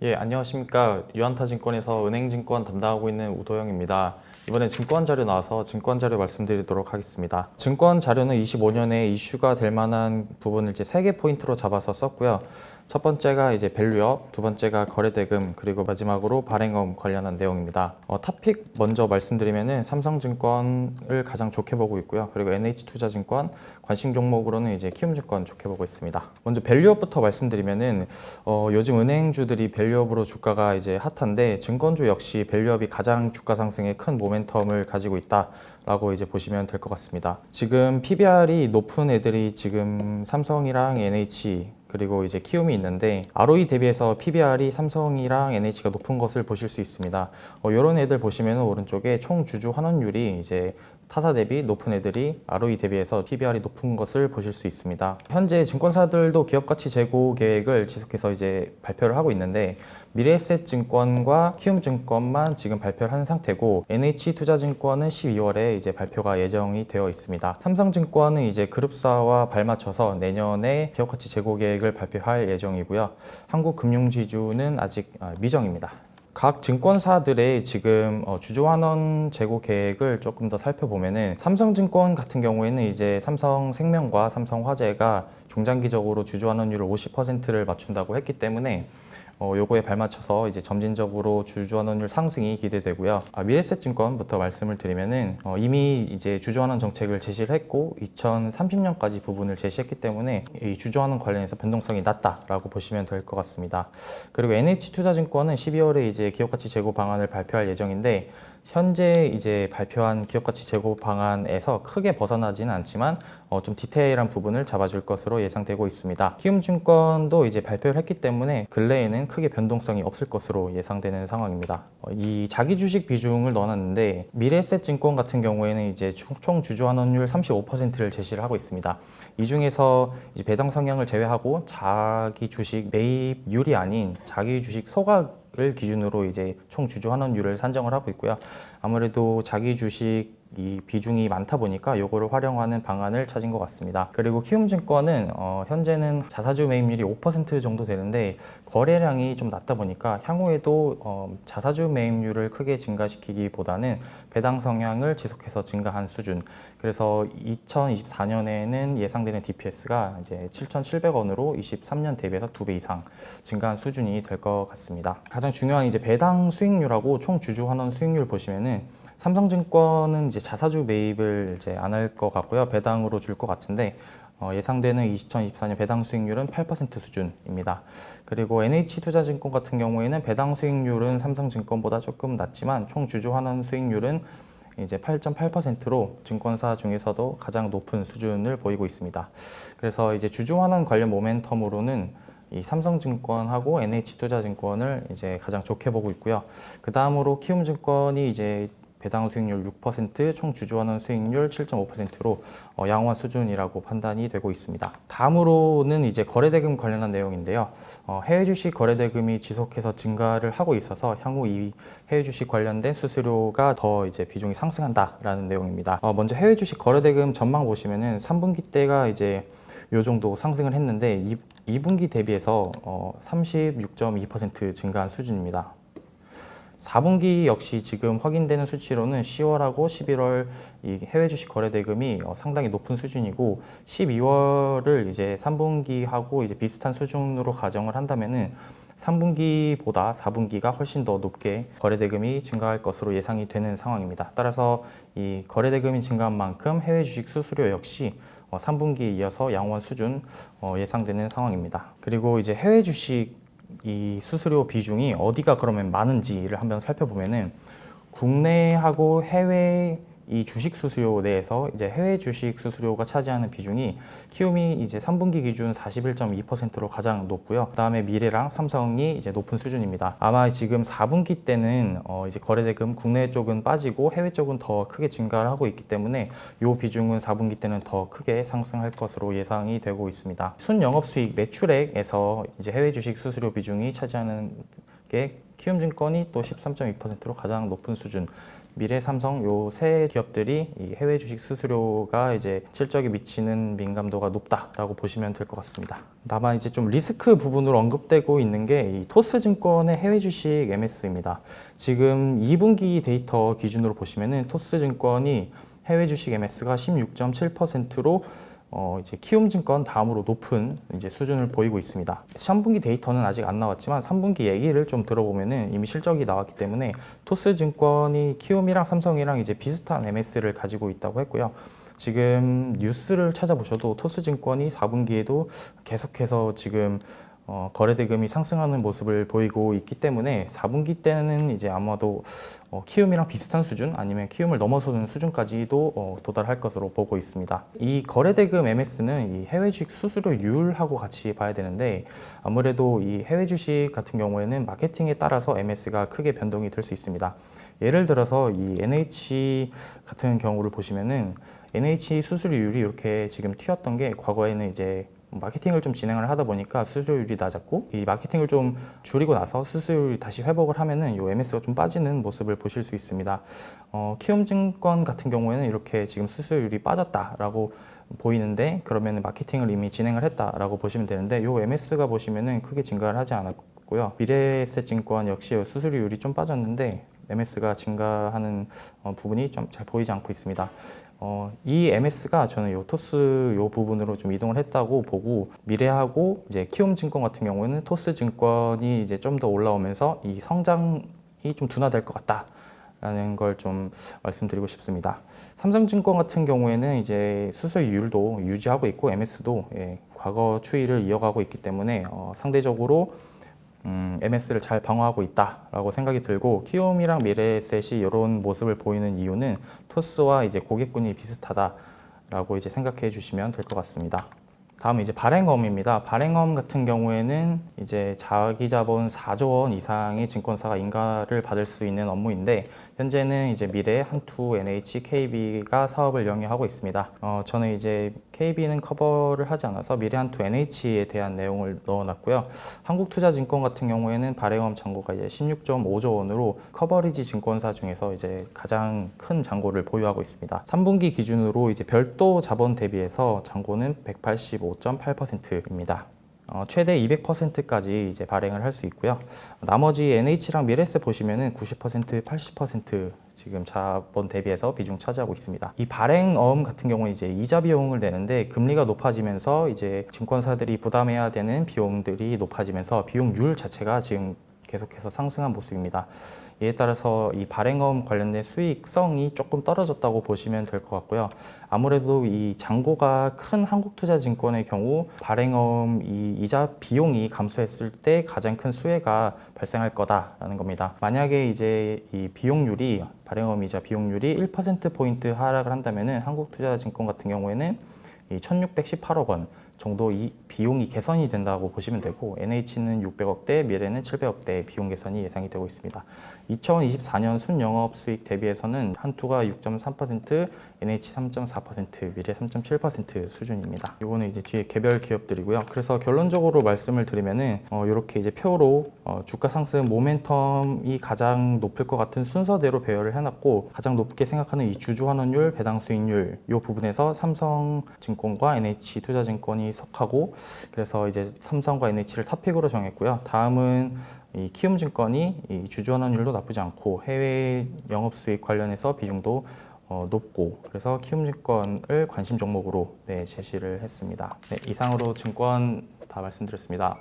예, 안녕하십니까. 유한타증권에서 은행증권 담당하고 있는 우도영입니다. 이번엔 증권 자료 나와서 증권 자료 말씀드리도록 하겠습니다. 증권 자료는 25년에 이슈가 될 만한 부분을 이제 3개 포인트로 잡아서 썼고요. 첫 번째가 이제 밸류업, 두 번째가 거래대금, 그리고 마지막으로 발행금 관련한 내용입니다. 토픽 먼저 말씀드리면은 삼성증권을 가장 좋게 보고 있고요. 그리고 NH투자증권, 관심 종목으로는 이제 키움증권 좋게 보고 있습니다. 먼저 밸류업부터 말씀드리면은 요즘 은행주들이 밸류업으로 주가가 이제 핫한데 증권주 역시 밸류업이 가장 주가 상승에 큰 모멘텀을 가지고 있다. 라고 이제 보시면 될 것 같습니다. 지금 PBR이 높은 애들이 지금 삼성이랑 NH 그리고 이제 키움이 있는데 ROE 대비해서 PBR이 삼성이랑 NH가 높은 것을 보실 수 있습니다. 이런 애들 보시면 오른쪽에 총 주주 환원율이 이제 타사 대비 높은 애들이 ROE 대비해서 PBR이 높은 것을 보실 수 있습니다. 현재 증권사들도 기업가치 제고 계획을 지속해서 이제 발표를 하고 있는데 미래에셋증권과 키움증권만 지금 발표를 한 상태고 NH투자증권은 12월에 이제 발표가 예정이 되어 있습니다. 삼성증권은 이제 그룹사와 발맞춰서 내년에 기업가치 제고 계획을 발표할 예정이고요. 한국금융지주는 아직 미정입니다. 각 증권사들의 지금 주주 환원 제고 계획을 조금 더 살펴보면은 삼성증권 같은 경우에는 이제 삼성생명과 삼성화재가 중장기적으로 주주 환원율을 50%를 맞춘다고 했기 때문에 요거에 발맞춰서 이제 점진적으로 주주 환원율 상승이 기대되고요. 미래에셋증권부터 말씀을 드리면은 이미 이제 주주 환원 정책을 제시를 했고 2030년까지 부분을 제시했기 때문에 이 주주 환원 관련해서 변동성이 낮다라고 보시면 될 것 같습니다. 그리고 NH투자증권은 12월에 이제 기업가치 제고 방안을 발표할 예정인데 현재 이제 발표한 기업가치 제고 방안에서 크게 벗어나지는 않지만 좀 디테일한 부분을 잡아줄 것으로 예상되고 있습니다. 키움증권도 이제 발표를 했기 때문에 근래에는 크게 변동성이 없을 것으로 예상되는 상황입니다. 이 자기 주식 비중을 넣어놨는데 미래에셋증권 같은 경우에는 이제 총 주주 환원율 35%를 제시를 하고 있습니다. 이 중에서 이제 배당 성향을 제외하고 자기 주식 매입률이 아닌 자기 주식 소각을 기준으로 이제 총 주주 환원율을 산정을 하고 있고요. 아무래도 자기 주식 이 비중이 많다 보니까 요거를 활용하는 방안을 찾은 것 같습니다. 그리고 키움증권은 현재는 자사주 매입률이 5% 정도 되는데 거래량이 좀 낮다 보니까 향후에도 자사주 매입률을 크게 증가시키기보다는 배당 성향을 지속해서 증가한 수준. 그래서 2024년에는 예상되는 DPS가 이제 7,700원으로 23년 대비해서 2배 이상 증가한 수준이 될 것 같습니다. 가장 중요한 이제 배당 수익률하고 총 주주 환원 수익률 보시면은 삼성증권은 이제 자사주 매입을 이제 안 할 것 같고요. 배당으로 줄 것 같은데 예상되는 2024년 배당 수익률은 8% 수준입니다. 그리고 NH투자증권 같은 경우에는 배당 수익률은 삼성증권보다 조금 낮지만 총 주주 환원 수익률은 이제 8.8%로 증권사 중에서도 가장 높은 수준을 보이고 있습니다. 그래서 이제 주주 환원 관련 모멘텀으로는 이 삼성증권하고 NH투자증권을 이제 가장 좋게 보고 있고요. 그 다음으로 키움증권이 이제 배당 수익률 6%, 총 주주 환원 수익률 7.5%로 양호한 수준이라고 판단이 되고 있습니다. 다음으로는 이제 거래대금 관련한 내용인데요. 해외 주식 거래대금이 지속해서 증가를 하고 있어서 향후 이 해외 주식 관련된 수수료가 더 이제 비중이 상승한다라는 내용입니다. 먼저 해외 주식 거래대금 전망 보시면은 3분기 때가 이제 요 정도 상승을 했는데 2분기 대비해서 36.2% 증가한 수준입니다. 4분기 역시 지금 확인되는 수치로는 10월하고 11월 이 해외 주식 거래 대금이 상당히 높은 수준이고 12월을 이제 3분기하고 이제 비슷한 수준으로 가정을 한다면은 3분기보다 4분기가 훨씬 더 높게 거래 대금이 증가할 것으로 예상이 되는 상황입니다. 따라서 이 거래 대금이 증가한 만큼 해외 주식 수수료 역시 3분기에 이어서 양호한 수준 예상되는 상황입니다. 그리고 이제 해외 주식 이 수수료 비중이 어디가 그러면 많은지를 한번 살펴보면은 국내하고 해외 이 주식 수수료 내에서 이제 해외 주식 수수료가 차지하는 비중이 키움이 이제 3분기 기준 41.2%로 가장 높고요. 그다음에 미래랑 삼성이 이제 높은 수준입니다. 아마 지금 4분기 때는 이제 거래대금 국내 쪽은 빠지고 해외 쪽은 더 크게 증가를 하고 있기 때문에 이 비중은 4분기 때는 더 크게 상승할 것으로 예상이 되고 있습니다. 순영업수익 매출액에서 이제 해외 주식 수수료 비중이 차지하는 게 키움증권이 또 13.2%로 가장 높은 수준. 미래, 삼성 요 세 기업들이 이 해외 주식 수수료가 이제 실적에 미치는 민감도가 높다라고 보시면 될 것 같습니다. 다만 이제 좀 리스크 부분으로 언급되고 있는 게 이 토스증권의 해외 주식 MS입니다. 지금 2분기 데이터 기준으로 보시면은 토스증권이 해외 주식 MS가 16.7%로 이제 키움증권 다음으로 높은 이제 수준을 보이고 있습니다. 3분기 데이터는 아직 안 나왔지만 3분기 얘기를 좀 들어보면은 이미 실적이 나왔기 때문에 토스증권이 키움이랑 삼성이랑 이제 비슷한 MS를 가지고 있다고 했고요. 지금 뉴스를 찾아보셔도 토스증권이 4분기에도 계속해서 지금 거래대금이 상승하는 모습을 보이고 있기 때문에 4분기 때는 이제 아마도 키움이랑 비슷한 수준 아니면 키움을 넘어서는 수준까지도 도달할 것으로 보고 있습니다. 이 거래대금 MS는 이 해외 주식 수수료율하고 같이 봐야 되는데 아무래도 이 해외 주식 같은 경우에는 마케팅에 따라서 MS가 크게 변동이 될 수 있습니다. 예를 들어서 이 NH 같은 경우를 보시면은 NH 수수료율이 이렇게 지금 튀었던 게 과거에는 이제 마케팅을 좀 진행을 하다 보니까 수수료율이 낮았고 이 마케팅을 좀 줄이고 나서 수수료율이 다시 회복을 하면은 이 MS가 좀 빠지는 모습을 보실 수 있습니다. 키움증권 같은 경우에는 이렇게 지금 수수료율이 빠졌다라고 보이는데 그러면은 마케팅을 이미 진행을 했다라고 보시면 되는데 이 MS가 보시면은 크게 증가를 하지 않았고요. 미래에셋증권 역시 수수료율이 좀 빠졌는데 MS가 증가하는 부분이 좀 잘 보이지 않고 있습니다. 이 MS가 저는 요 토스 요 부분으로 좀 이동을 했다고 보고 미래하고 이제 키움증권 같은 경우는 토스증권이 이제 좀 더 올라오면서 이 성장이 좀 둔화될 것 같다라는 걸 좀 말씀드리고 싶습니다. 삼성증권 같은 경우에는 이제 수수료율도 유지하고 있고 MS도 과거 추이를 이어가고 있기 때문에 상대적으로 MS를 잘 방어하고 있다라고 생각이 들고 키움이랑 미래에셋이 이런 모습을 보이는 이유는 토스와 이제 고객군이 비슷하다라고 이제 생각해 주시면 될 것 같습니다. 다음은 이제 발행엄입니다. 발행엄 같은 경우에는 이제 자기 자본 4조 원 이상의 증권사가 인가를 받을 수 있는 업무인데 현재는 이제 미래, 한투, NH, KB가 사업을 영위하고 있습니다. 저는 이제 KB는 커버를 하지 않아서 미래, 한투, NH에 대한 내용을 넣어놨고요. 한국투자증권 같은 경우에는 발행엄 잔고가 이제 16.5조 원으로 커버리지 증권사 중에서 이제 가장 큰 잔고를 보유하고 있습니다. 3분기 기준으로 이제 별도 자본 대비해서 잔고는 185.8%입니다. 최대 200%까지 이제 발행을 할 수 있고요. 나머지 NH랑 미래에셋 보시면은 90%, 80% 지금 자본 대비해서 비중 차지하고 있습니다. 이 발행어음 같은 경우는 이제 이자 비용을 내는데 금리가 높아지면서 이제 증권사들이 부담해야 되는 비용들이 높아지면서 비용률 자체가 지금 계속해서 상승한 모습입니다. 이에 따라서 이 발행어음 관련된 수익성이 조금 떨어졌다고 보시면 될 것 같고요. 아무래도 이 잔고가 큰 한국투자증권의 경우 발행어음 이 이자 비용이 감소했을 때 가장 큰 수혜가 발생할 거다라는 겁니다. 만약에 이제 이 비용률이 발행어음 이자 비용률이 1%포인트 하락을 한다면은 한국투자증권 같은 경우에는 이 1,618억 원 정도 이 비용이 개선이 된다고 보시면 되고 NH는 600억대, 미래는 700억대 비용 개선이 예상이 되고 있습니다. 2024년 순영업 수익 대비해서는 한투가 6.3%, NH 3.4%, 미래 3.7% 수준입니다. 이거는 이제 뒤에 개별 기업들이고요. 그래서 결론적으로 말씀을 드리면은 이렇게 이제 표로 주가 상승 모멘텀이 가장 높을 것 같은 순서대로 배열을 해놨고 가장 높게 생각하는 이 주주 환원율, 배당 수익률 이 부분에서 삼성증권과 NH 투자증권이 속하고 그래서 이제 삼성과 NH를 탑픽으로 정했고요. 다음은 이 키움증권이 이 주주 환원율도 나쁘지 않고 해외 영업수익 관련해서 비중도 높고 그래서 키움증권을 관심 종목으로 제시를 했습니다. 네, 이상으로 증권 다 말씀드렸습니다.